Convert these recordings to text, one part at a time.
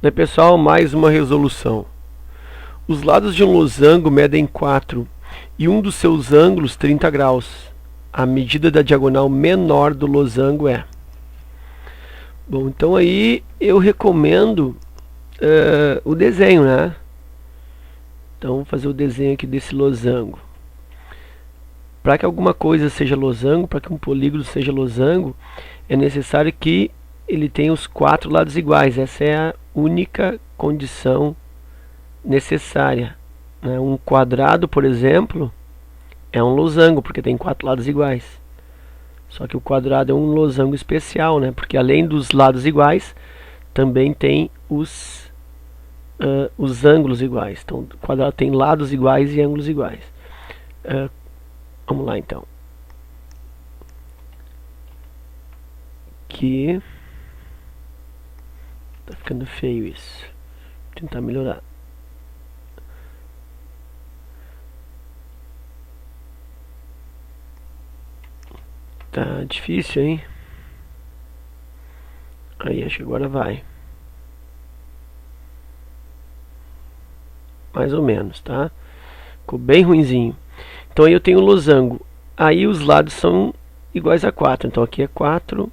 Daí, pessoal, mais uma resolução. Os lados de um losango medem 4 e um dos seus ângulos 30 graus. A medida da diagonal menor do losango é... Bom, então aí eu recomendo o desenho, né? Então, vou fazer o desenho aqui desse losango. Para que alguma coisa seja losango, para que um polígono seja losango, é necessário que ele tenha os 4 lados iguais. Essa é a única condição necessária, né? Um quadrado, por exemplo, é um losango, porque tem 4 lados iguais. Só que o quadrado é um losango especial, né? Porque além dos lados iguais, também tem os ângulos iguais. Então, o quadrado tem lados iguais e ângulos iguais. Vamos lá, então. Aqui. Tá ficando feio isso. Vou tentar melhorar. Tá difícil, hein? Aí, acho que agora vai. Mais ou menos, tá? Ficou bem ruinzinho. Então aí eu tenho o losango. Aí os lados são iguais a 4. Então aqui é 4,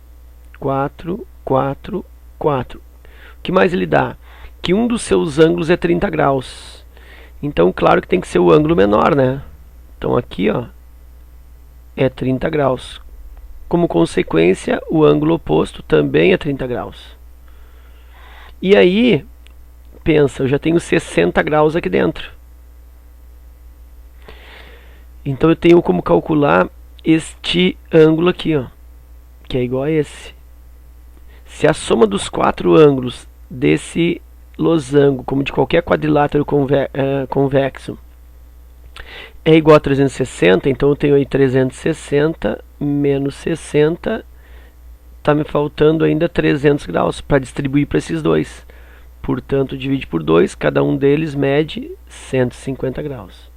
4, 4, 4. O que mais ele dá? Que um dos seus ângulos é 30 graus. Então claro que tem que ser o ângulo menor, né? Então aqui, ó, é 30 graus. Como consequência, o ângulo oposto também é 30 graus. E aí, pensa, eu já tenho 60 graus aqui dentro. Então eu tenho como calcular este ângulo aqui, ó, que é igual a esse. Se a soma dos 4 ângulos desse losango, como de qualquer quadrilátero convexo, é igual a 360, então eu tenho aí 360 menos 60, está me faltando ainda 300 graus para distribuir para esses dois. Portanto, divide por 2, cada um deles mede 150 graus.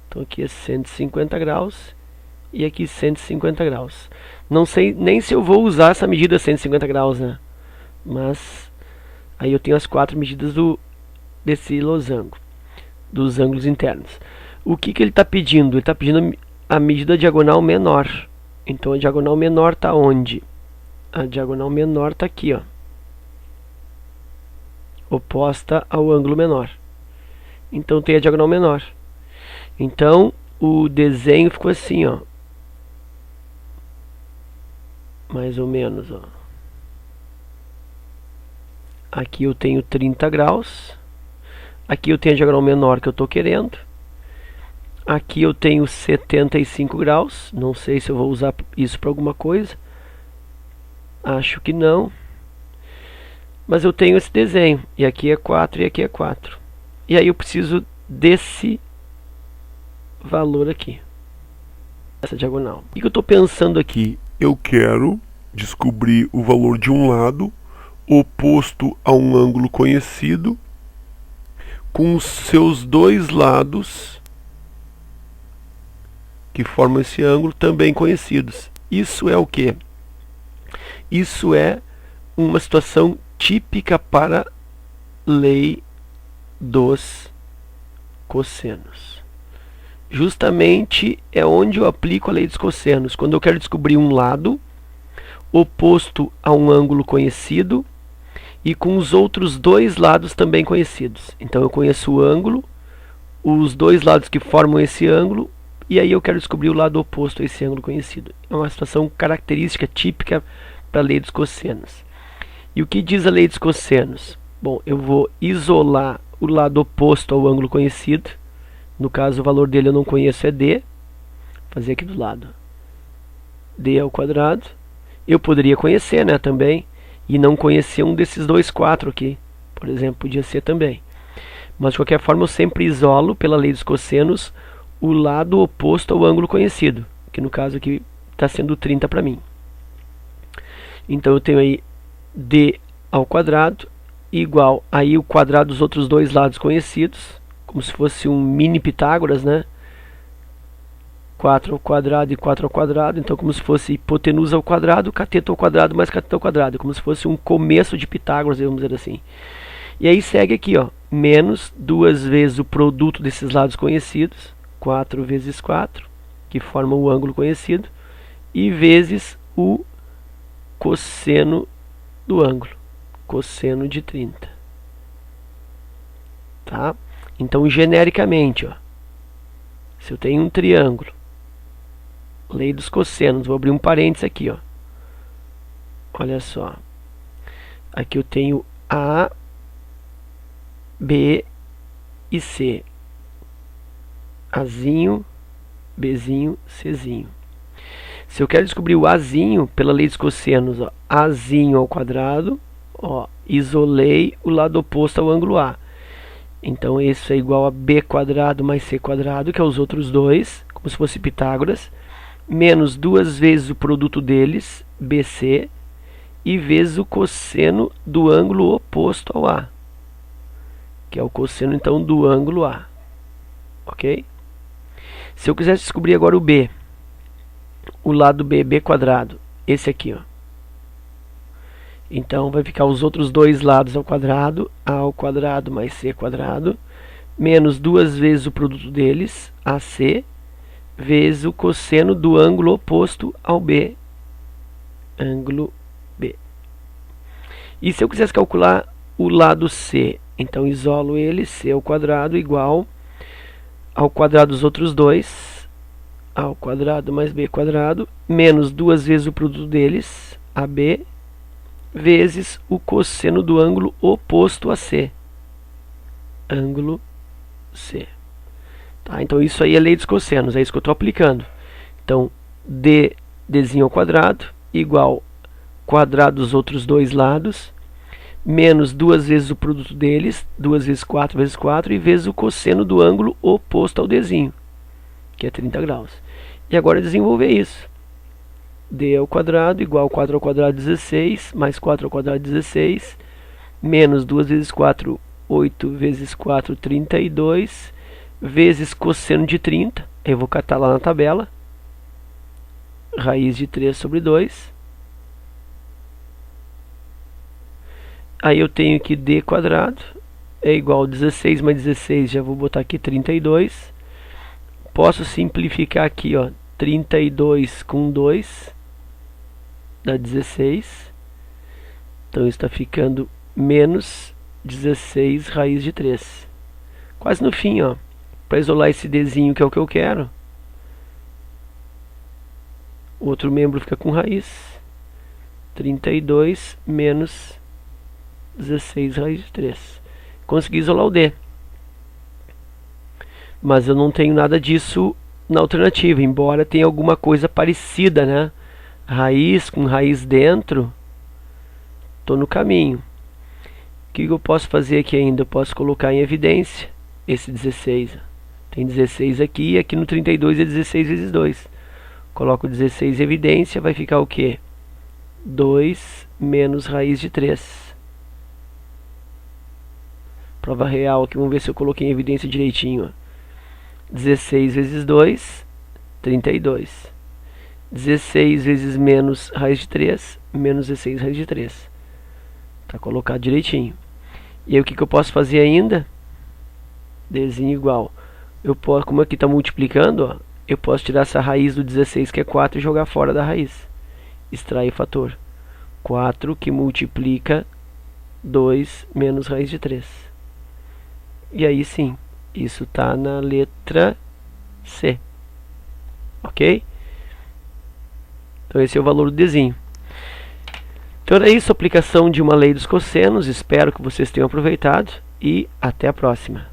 Então aqui é 150 graus e aqui 150 graus. Não sei nem se eu vou usar essa medida 150 graus, né? Mas aí eu tenho as 4 medidas desse losango, dos ângulos internos. O que ele está pedindo? Ele está pedindo a medida diagonal menor. Então a diagonal menor está onde? A diagonal menor está aqui, ó, oposta ao ângulo menor. Então tem a diagonal menor. Então o desenho ficou assim, ó, mais ou menos, ó. Aqui eu tenho 30 graus. Aqui eu tenho a diagonal menor que eu estou querendo. Aqui eu tenho 75 graus. Não sei se eu vou usar isso para alguma coisa. Acho que não. Mas eu tenho esse desenho. E aqui é 4 e aqui é 4. E aí eu preciso desse valor aqui. Essa diagonal. O que eu estou pensando aqui? Eu quero descobrir o valor de um lado oposto a um ângulo conhecido, com os seus dois lados que formam esse ângulo também conhecidos. Isso é o quê? Isso é uma situação típica para lei dos cossenos. Justamente é onde eu aplico a lei dos cossenos. Quando eu quero descobrir um lado oposto a um ângulo conhecido e com os outros dois lados também conhecidos. Então eu conheço o ângulo, os dois lados que formam esse ângulo, e aí eu quero descobrir o lado oposto a esse ângulo conhecido. É uma situação característica, típica para a lei dos cossenos. E o que diz a lei dos cossenos? Bom, eu vou isolar o lado oposto ao ângulo conhecido. No caso, o valor dele eu não conheço, é d. Vou fazer aqui do lado. d ao quadrado. Eu poderia conhecer, né, também. E não conhecer um desses dois 4 aqui. Por exemplo, podia ser também. Mas, de qualquer forma, eu sempre isolo, pela lei dos cossenos, o lado oposto ao ângulo conhecido. Que no caso aqui está sendo 30 para mim. Então eu tenho aí d ao quadrado igual aí o quadrado dos outros dois lados conhecidos, como se fosse um mini Pitágoras, né? 4 ao quadrado e 4 ao quadrado, então como se fosse hipotenusa ao quadrado, cateto ao quadrado mais cateto ao quadrado, como se fosse um começo de Pitágoras, vamos dizer assim. E aí segue aqui, ó, menos 2 vezes o produto desses lados conhecidos, 4 vezes 4, que formam o ângulo conhecido, e vezes o cosseno do ângulo, cosseno de 30. Tá? Então, genericamente, ó, se eu tenho um triângulo, lei dos cossenos, vou abrir um parênteses aqui, ó. Olha só. Aqui eu tenho A, B e C. Azinho, Bzinho, Czinho. Se eu quero descobrir o Azinho, pela lei dos cossenos, ó, Azinho ao quadrado, ó, isolei o lado oposto ao ângulo A. Então isso é igual a B quadrado mais C quadrado, que é os outros dois, como se fosse Pitágoras, menos 2 vezes o produto deles, BC, e vezes o cosseno do ângulo oposto ao A, que é o cosseno então do ângulo A. Ok? Se eu quisesse descobrir agora o B, o lado B, B quadrado, esse aqui, ó. Então vai ficar os outros dois lados ao quadrado, A ao quadrado mais C quadrado, menos 2 vezes o produto deles, AC, vezes o cosseno do ângulo oposto ao B, ângulo B. E se eu quisesse calcular o lado C, então isolo ele, C ao quadrado igual ao quadrado dos outros dois, A ao quadrado mais B quadrado, menos 2 vezes o produto deles, AB, vezes o cosseno do ângulo oposto a C, ângulo C. Tá, então isso aí é lei dos cossenos, é isso que eu estou aplicando. Então, Dzinho ao quadrado igual quadrado dos outros dois lados, menos 2 vezes o produto deles, 2 vezes 4 vezes 4, e vezes o cosseno do ângulo oposto ao Dzinho, que é 30 graus. E agora desenvolver isso. D ao quadrado igual 4 ao quadrado 16, mais 4 ao quadrado 16, menos 2 vezes 4, 8 vezes 4, 32, vezes cosseno de 30, eu vou catar lá na tabela, raiz de 3 sobre 2, aí eu tenho que D quadrado é igual a 16 mais 16, já vou botar aqui 32, posso simplificar aqui, ó, 32 com 2, dá 16, então está ficando menos 16 raiz de 3, quase no fim, ó, para isolar esse Dzinho que é o que eu quero, o outro membro fica com raiz, 32 menos 16 raiz de 3, consegui isolar o D, mas eu não tenho nada disso na alternativa, embora tenha alguma coisa parecida, né? Raiz com raiz dentro, estou no caminho. O que eu posso fazer aqui ainda? Eu posso colocar em evidência esse 16. Tem 16 aqui, e aqui no 32 é 16 vezes 2. Coloco 16 em evidência, vai ficar o quê? 2 menos raiz de 3. Prova real aqui, vamos ver se eu coloquei em evidência direitinho. 16 vezes 2, 32. 16 vezes menos raiz de 3, menos 16 raiz de 3. Está colocado direitinho. E aí o que eu posso fazer ainda? Dzinho igual. Eu posso, como aqui está multiplicando, ó, eu posso tirar essa raiz do 16, que é 4, e jogar fora da raiz. Extrair o fator. 4 que multiplica 2 menos raiz de 3. E aí sim, isso está na letra C. Ok? Então esse é o valor do Dzinho. Então é isso, a aplicação de uma lei dos cossenos. Espero que vocês tenham aproveitado e até a próxima.